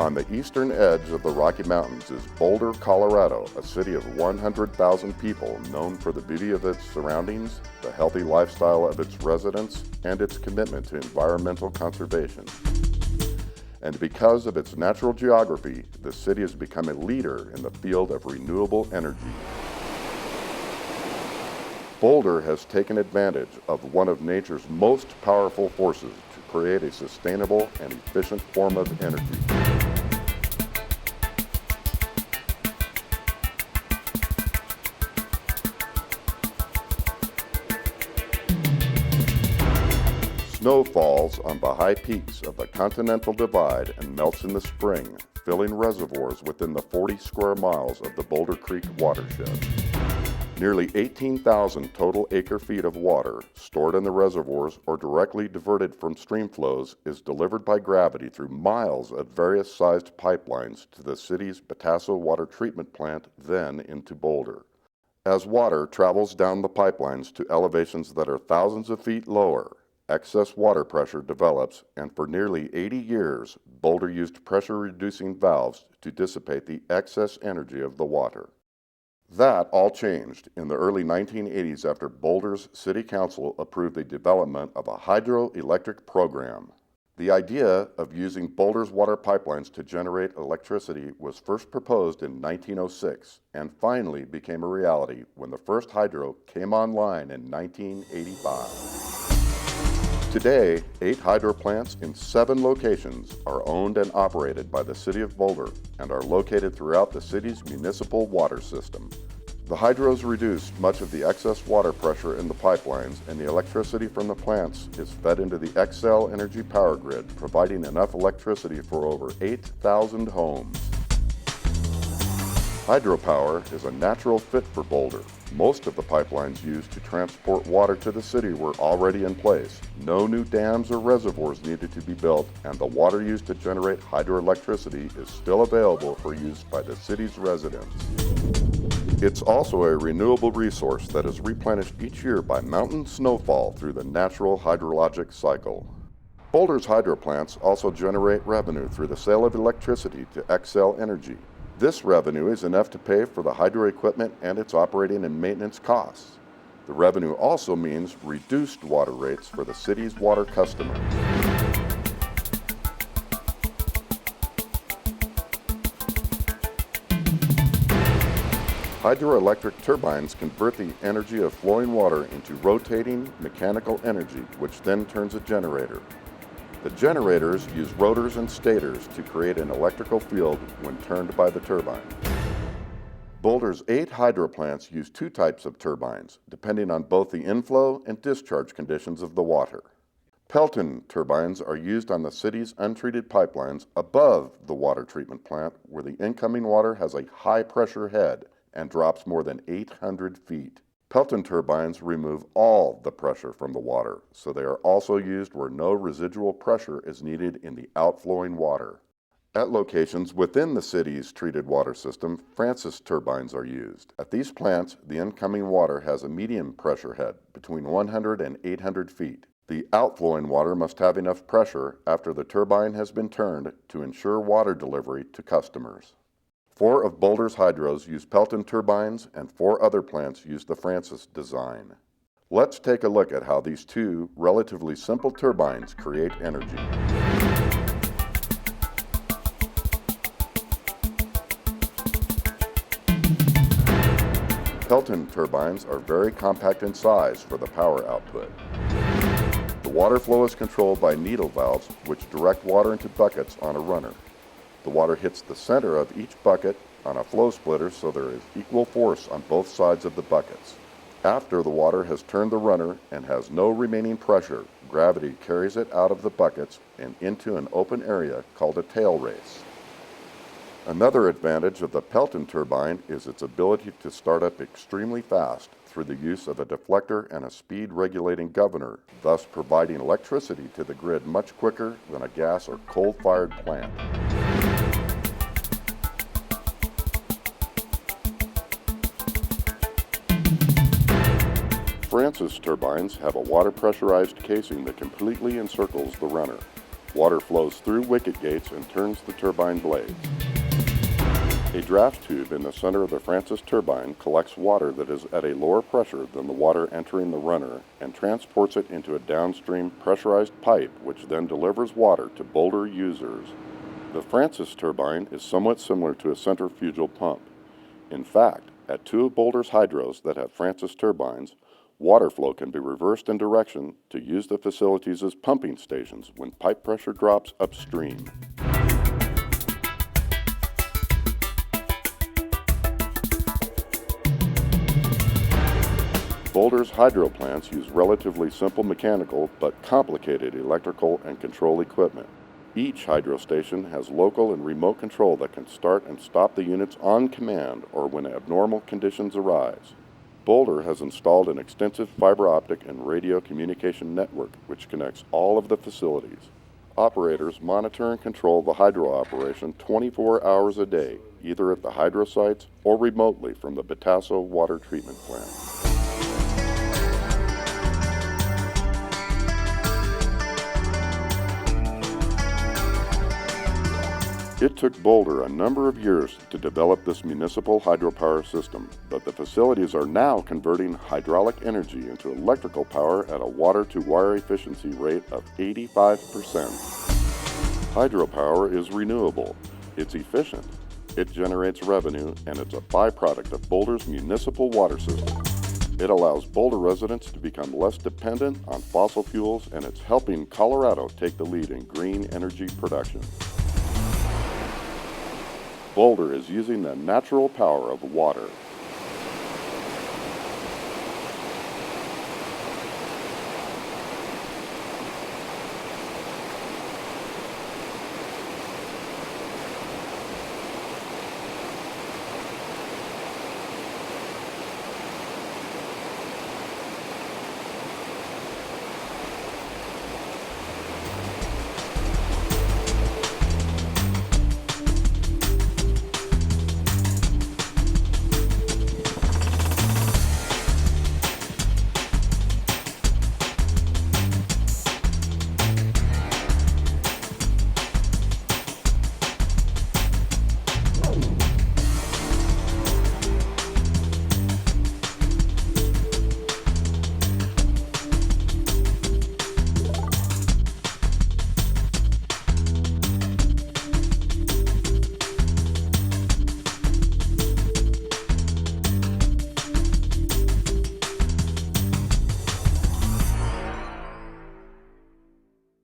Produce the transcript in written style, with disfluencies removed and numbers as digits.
On the eastern edge of the Rocky Mountains is Boulder, Colorado, a city of 100,000 people known for the beauty of its surroundings, the healthy lifestyle of its residents, and its commitment to environmental conservation. And because of its natural geography, the city has become a leader in the field of renewable energy. Boulder has taken advantage of one of nature's most powerful forces to create a sustainable and efficient form of energy. Snow falls on the high peaks of the Continental Divide and melts in the spring, filling reservoirs within the 40 square miles of the Boulder Creek watershed. Nearly 18,000 total acre-feet of water stored in the reservoirs or directly diverted from stream flows is delivered by gravity through miles of various sized pipelines to the city's Batasso Water Treatment Plant, then into Boulder. As water travels down the pipelines to elevations that are thousands of feet lower, excess water pressure develops, and for nearly 80 years, Boulder used pressure-reducing valves to dissipate the excess energy of the water. That all changed in the early 1980s after Boulder's City Council approved the development of a hydroelectric program. The idea of using Boulder's water pipelines to generate electricity was first proposed in 1906 and finally became a reality when the first hydro came online in 1985. Today, 8 hydro plants in 7 locations are owned and operated by the City of Boulder and are located throughout the city's municipal water system. The hydros reduced much of the excess water pressure in the pipelines, and the electricity from the plants is fed into the Xcel Energy power grid, providing enough electricity for over 8,000 homes. Hydropower is a natural fit for Boulder. Most of the pipelines used to transport water to the city were already in place. No new dams or reservoirs needed to be built, and the water used to generate hydroelectricity is still available for use by the city's residents. It's also a renewable resource that is replenished each year by mountain snowfall through the natural hydrologic cycle. Boulder's hydro plants also generate revenue through the sale of electricity to Xcel Energy. This revenue is enough to pay for the hydro equipment and its operating and maintenance costs. The revenue also means reduced water rates for the city's water customers. Hydroelectric turbines convert the energy of flowing water into rotating mechanical energy, which then turns a generator. The generators use rotors and stators to create an electrical field when turned by the turbine. Boulder's 8 hydro plants use 2 types of turbines, depending on both the inflow and discharge conditions of the water. Pelton turbines are used on the city's untreated pipelines above the water treatment plant, where the incoming water has a high-pressure head and drops more than 800 feet. Pelton turbines remove all the pressure from the water, so they are also used where no residual pressure is needed in the outflowing water. At locations within the city's treated water system, Francis turbines are used. At these plants, the incoming water has a medium pressure head between 100 and 800 feet. The outflowing water must have enough pressure after the turbine has been turned to ensure water delivery to customers. 4 of Boulder's hydros use Pelton turbines, and 4 other plants use the Francis design. Let's take a look at how these 2 relatively simple turbines create energy. Pelton turbines are very compact in size for the power output. The water flow is controlled by needle valves, which direct water into buckets on a runner. The water hits the center of each bucket on a flow splitter, so there is equal force on both sides of the buckets. After the water has turned the runner and has no remaining pressure, gravity carries it out of the buckets and into an open area called a tail race. Another advantage of the Pelton turbine is its ability to start up extremely fast through the use of a deflector and a speed-regulating governor, thus providing electricity to the grid much quicker than a gas or coal-fired plant. Francis turbines have a water-pressurized casing that completely encircles the runner. Water flows through wicket gates and turns the turbine blades. A draft tube in the center of the Francis turbine collects water that is at a lower pressure than the water entering the runner and transports it into a downstream pressurized pipe, which then delivers water to Boulder users. The Francis turbine is somewhat similar to a centrifugal pump. In fact, at two of Boulder's hydros that have Francis turbines, water flow can be reversed in direction to use the facilities as pumping stations when pipe pressure drops upstream. Boulder's hydro plants use relatively simple mechanical but complicated electrical and control equipment. Each hydro station has local and remote control that can start and stop the units on command or when abnormal conditions arise. Boulder has installed an extensive fiber optic and radio communication network which connects all of the facilities. Operators monitor and control the hydro operation 24 hours a day, either at the hydro sites or remotely from the Batasso water treatment plant. It took Boulder a number of years to develop this municipal hydropower system, but the facilities are now converting hydraulic energy into electrical power at a water-to-wire efficiency rate of 85%. Hydropower is renewable, it's efficient, it generates revenue, and it's a byproduct of Boulder's municipal water system. It allows Boulder residents to become less dependent on fossil fuels, and it's helping Colorado take the lead in green energy production. Boulder is using the natural power of water